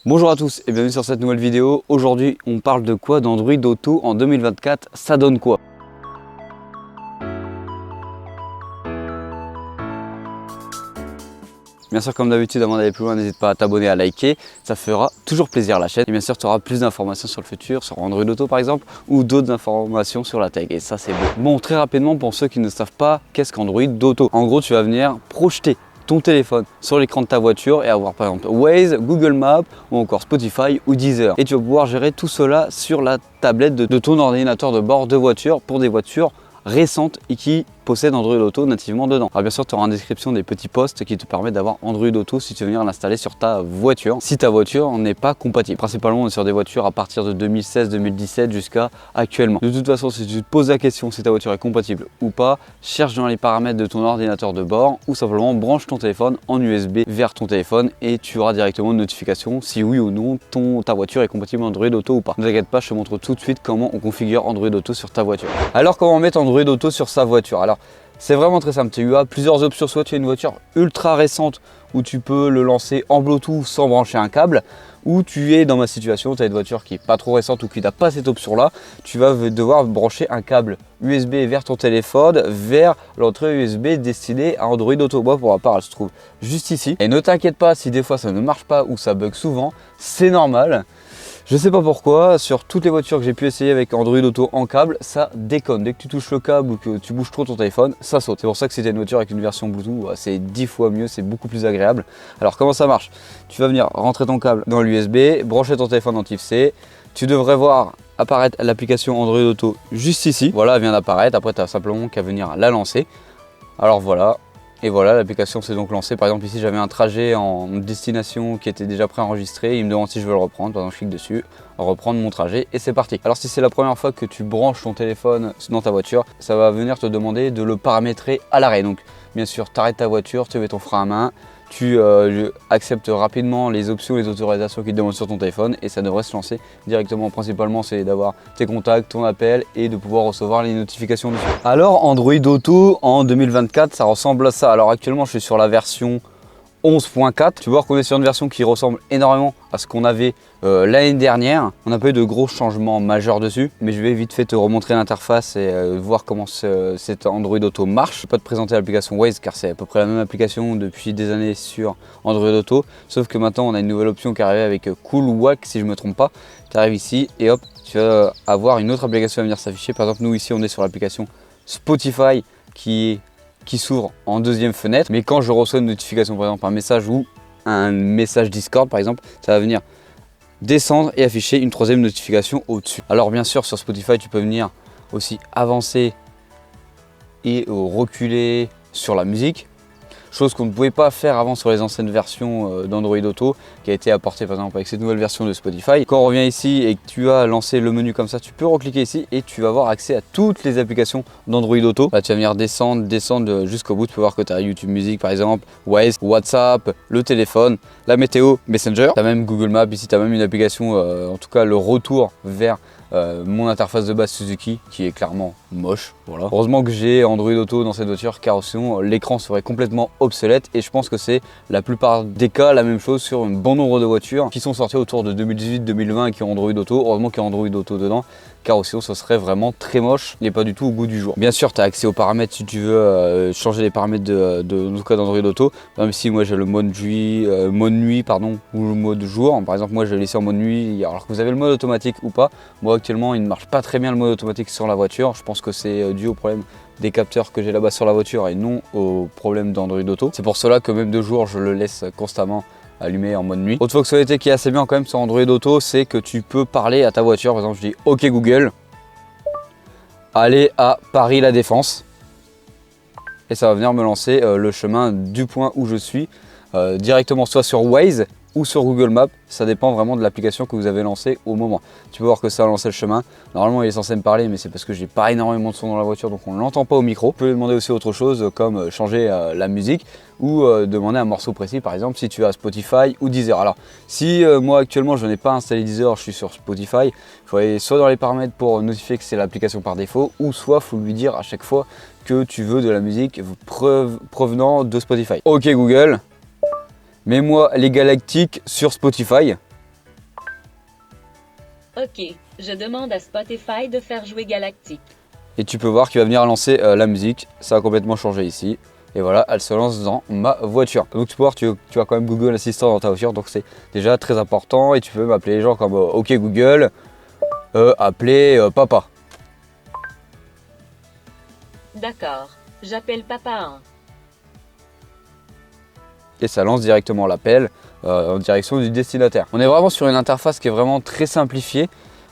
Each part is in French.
Bonjour à tous et bienvenue sur cette nouvelle vidéo. Aujourd'hui, on parle de quoi d'Android Auto en 2024, ça donne quoi? Bien sûr, comme d'habitude, avant d'aller plus loin, n'hésite pas à t'abonner, à liker, ça fera toujours plaisir à la chaîne. Et bien sûr, tu auras plus d'informations sur le futur, sur Android Auto par exemple, ou d'autres informations sur la tech. Et ça, c'est beau. Bon, très rapidement, pour ceux qui ne savent pas, qu'est-ce qu'Android Auto? En gros, tu vas venir projeter ton téléphone sur l'écran de ta voiture et avoir par exemple Waze, Google Maps ou encore Spotify ou Deezer. Et tu vas pouvoir gérer tout cela sur la tablette de ton ordinateur de bord de voiture pour des voitures récentes et qui possèdent Android Auto nativement dedans. Alors bien sûr, tu auras en description des petits posts qui te permettent d'avoir Android Auto si tu veux venir l'installer sur ta voiture, si ta voiture n'est pas compatible. Principalement, on est sur des voitures à partir de 2016-2017 jusqu'à actuellement. De toute façon, si tu te poses la question si ta voiture est compatible ou pas, cherche dans les paramètres de ton ordinateur de bord ou simplement branche ton téléphone en USB vers ton téléphone et tu auras directement une notification si oui ou non ta voiture est compatible Android Auto ou pas. Ne t'inquiète pas, je te montre tout de suite comment on configure Android Auto sur ta voiture. Alors, comment mettre Android Auto sur sa voiture? Alors, c'est vraiment très simple, tu as plusieurs options. Soit tu as une voiture ultra récente où tu peux le lancer en Bluetooth sans brancher un câble, ou tu es dans ma situation, tu as une voiture qui n'est pas trop récente ou qui n'a pas cette option là, tu vas devoir brancher un câble USB vers ton téléphone, vers l'entrée USB destinée à Android Auto. Moi pour ma part, elle se trouve juste ici. Et ne t'inquiète pas si des fois ça ne marche pas ou ça bug souvent, c'est normal. Je sais pas pourquoi, sur toutes les voitures que j'ai pu essayer avec Android Auto en câble, ça déconne. Dès que tu touches le câble ou que tu bouges trop ton téléphone, ça saute. C'est pour ça que si tu as une voiture avec une version Bluetooth, c'est 10 fois mieux, c'est beaucoup plus agréable. Alors comment ça marche? Tu vas venir rentrer ton câble dans l'USB, brancher ton téléphone en Type-C. Tu devrais voir apparaître l'application Android Auto juste ici. Voilà, elle vient d'apparaître. Après, tu as simplement qu'à venir la lancer. Alors voilà. Et voilà, l'application s'est donc lancée. Par exemple, ici, j'avais un trajet en destination qui était déjà préenregistré. Il me demande si je veux le reprendre. Par exemple, je clique dessus, reprendre mon trajet et c'est parti. Alors, si c'est la première fois que tu branches ton téléphone dans ta voiture, ça va venir te demander de le paramétrer à l'arrêt. Donc, bien sûr, tu arrêtes ta voiture, tu mets ton frein à main, tu acceptes rapidement les options et les autorisations qui te demandent sur ton téléphone et ça devrait se lancer directement. Principalement, c'est d'avoir tes contacts, ton appel et de pouvoir recevoir les notifications dessus. Alors, Android Auto en 2024, ça ressemble à ça. Alors actuellement, je suis sur la version 11.4. Tu vois qu'on est sur une version qui ressemble énormément à ce qu'on avait l'année dernière. On n'a pas eu de gros changements majeurs dessus, mais je vais vite fait te remontrer l'interface et voir comment cet Android Auto marche. Je ne vais pas te présenter l'application Waze car c'est à peu près la même application depuis des années sur Android Auto, sauf que maintenant on a une nouvelle option qui arrive avec Cool Wack si je ne me trompe pas. Tu arrives ici et hop, tu vas avoir une autre application à venir s'afficher. Par exemple, nous ici on est sur l'application Spotify qui s'ouvre en deuxième fenêtre, mais quand je reçois une notification, par exemple un message ou un message Discord par exemple, ça va venir descendre et afficher une troisième notification au-dessus. Alors bien sûr sur Spotify tu peux venir aussi avancer et reculer sur la musique, chose qu'on ne pouvait pas faire avant sur les anciennes versions d'Android Auto, qui a été apportée par exemple avec cette nouvelle version de Spotify. Quand on revient ici et que tu as lancé le menu comme ça, tu peux recliquer ici et tu vas avoir accès à toutes les applications d'Android Auto. Là tu vas venir descendre jusqu'au bout, tu peux voir que tu as YouTube Music par exemple, Waze, WhatsApp, le téléphone, la météo, Messenger, tu as même Google Maps, ici tu as même une application, en tout cas le retour vers mon interface de base Suzuki qui est clairement moche. Voilà. Heureusement que j'ai Android Auto dans cette voiture car sinon l'écran serait complètement obsolète et je pense que c'est la plupart des cas la même chose sur un bon nombre de voitures qui sont sorties autour de 2018-2020 et qui ont Android Auto. Heureusement qu'il y a Android Auto dedans car sinon ce serait vraiment très moche et pas du tout au goût du jour. Bien sûr tu as accès aux paramètres si tu veux changer les paramètres d'Android Auto. Même si moi j'ai le mode nuit ou le mode jour. Par exemple moi je l'ai laissé en mode nuit alors que vous avez le mode automatique ou pas. Moi actuellement il ne marche pas très bien le mode automatique sur la voiture. Je pense que c'est dû au problème des capteurs que j'ai là-bas sur la voiture et non au problème d'Android Auto. C'est pour cela que même de jour je le laisse constamment allumé en mode nuit. Autre fonctionnalité qui est assez bien quand même sur Android Auto, c'est que tu peux parler à ta voiture. Par exemple je dis OK Google, allez à Paris La Défense et ça va venir me lancer le chemin du point où je suis directement soit sur Waze ou sur Google Maps, ça dépend vraiment de l'application que vous avez lancée au moment. Tu peux voir que ça a lancé le chemin. Normalement il est censé me parler mais c'est parce que j'ai pas énormément de son dans la voiture donc on ne l'entend pas au micro. Tu peux lui demander aussi autre chose comme changer la musique ou demander un morceau précis par exemple si tu as Spotify ou Deezer. Alors si moi actuellement je n'ai pas installé Deezer, je suis sur Spotify, il faut aller soit dans les paramètres pour notifier que c'est l'application par défaut ou soit il faut lui dire à chaque fois que tu veux de la musique provenant de Spotify. OK Google, mets-moi les Galactiques sur Spotify. Ok, je demande à Spotify de faire jouer Galactique. Et tu peux voir qu'il va venir lancer la musique. Ça a complètement changé ici. Et voilà, elle se lance dans ma voiture. Donc tu peux voir, tu as quand même Google Assistant dans ta voiture. Donc c'est déjà très important. Et tu peux même appeler les gens comme OK Google, appeler papa. D'accord, j'appelle Papa 1. Et ça lance directement l'appel en direction du destinataire. On est vraiment sur une interface qui est vraiment très simplifiée,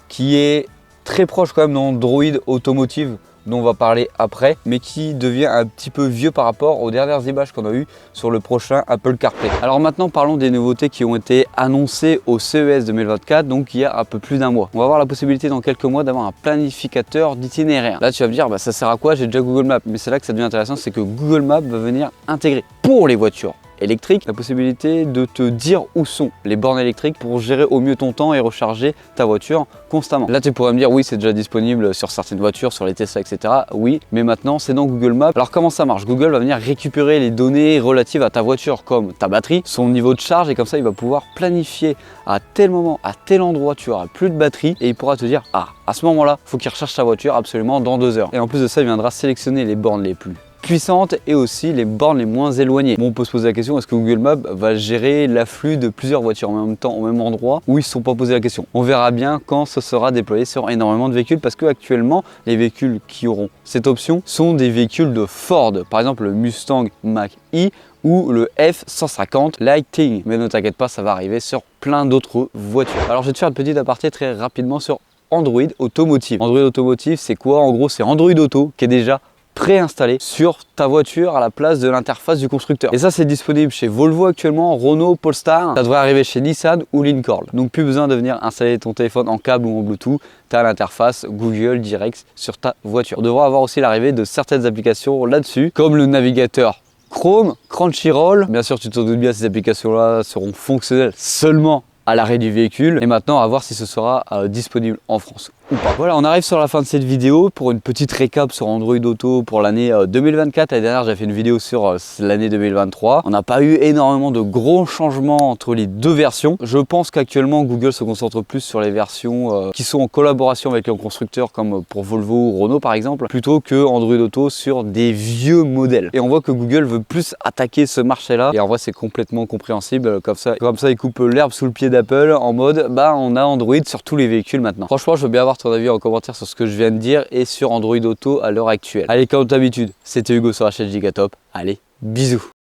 qui est très proche quand même d'Android Automotive, dont on va parler après, mais qui devient un petit peu vieux par rapport aux dernières images qu'on a eues sur le prochain Apple CarPlay. Alors maintenant, parlons des nouveautés qui ont été annoncées au CES 2024, donc il y a un peu plus d'un mois. On va avoir la possibilité dans quelques mois d'avoir un planificateur d'itinéraire. Là, tu vas me dire, bah, ça sert à quoi? J'ai déjà Google Maps. Mais c'est là que ça devient intéressant, c'est que Google Maps va venir intégrer pour les voitures électrique, la possibilité de te dire où sont les bornes électriques pour gérer au mieux ton temps et recharger ta voiture constamment. Là tu pourrais me dire oui, c'est déjà disponible sur certaines voitures, sur les Tesla, etc. Oui, mais maintenant c'est dans Google Maps. Alors comment ça marche? Google va venir récupérer les données relatives à ta voiture comme ta batterie, son niveau de charge, et comme ça il va pouvoir planifier à tel moment, à tel endroit tu auras plus de batterie, et il pourra te dire ah, à ce moment-là, il faut qu'il recharge ta voiture absolument dans 2 heures. Et en plus de ça, il viendra sélectionner les bornes les plus puissantes et aussi les bornes les moins éloignées. Bon, on peut se poser la question, est-ce que Google Maps va gérer l'afflux de plusieurs voitures en même temps, au même endroit, où ils ne se sont pas posé la question? On verra bien quand ce sera déployé sur énormément de véhicules, parce que actuellement, les véhicules qui auront cette option sont des véhicules de Ford, par exemple le Mustang Mach-E ou le F-150 Lightning. Mais ne t'inquiète pas, ça va arriver sur plein d'autres voitures. Alors je vais te faire une petite aparté très rapidement sur Android Automotive. Android Automotive, c'est quoi? En gros, c'est Android Auto qui est déjà préinstallé sur ta voiture à la place de l'interface du constructeur. Et ça, c'est disponible chez Volvo actuellement, Renault, Polestar. Ça devrait arriver chez Nissan ou Lincoln. Donc plus besoin de venir installer ton téléphone en câble ou en Bluetooth. Tu as l'interface Google direct sur ta voiture. On devra avoir aussi l'arrivée de certaines applications là-dessus, comme le navigateur Chrome, Crunchyroll. Bien sûr, tu te doutes bien, ces applications-là seront fonctionnelles seulement à l'arrêt du véhicule. Et maintenant, à voir si ce sera disponible en France ou pas. Voilà, on arrive sur la fin de cette vidéo pour une petite récap sur Android Auto pour l'année 2024. L'année dernière, j'avais fait une vidéo sur l'année 2023. On n'a pas eu énormément de gros changements entre les deux versions. Je pense qu'actuellement, Google se concentre plus sur les versions qui sont en collaboration avec les constructeurs, comme pour Volvo ou Renault par exemple, plutôt que Android Auto sur des vieux modèles. Et on voit que Google veut plus attaquer ce marché-là. Et en vrai, c'est complètement compréhensible. Comme ça, il coupe l'herbe sous le pied d'Apple en mode, bah, on a Android sur tous les véhicules maintenant. Franchement, je veux bien avoir ton avis en commentaire sur ce que je viens de dire et sur Android Auto à l'heure actuelle. Allez, comme d'habitude, c'était Hugo sur la chaîne Gigatop. Allez, bisous.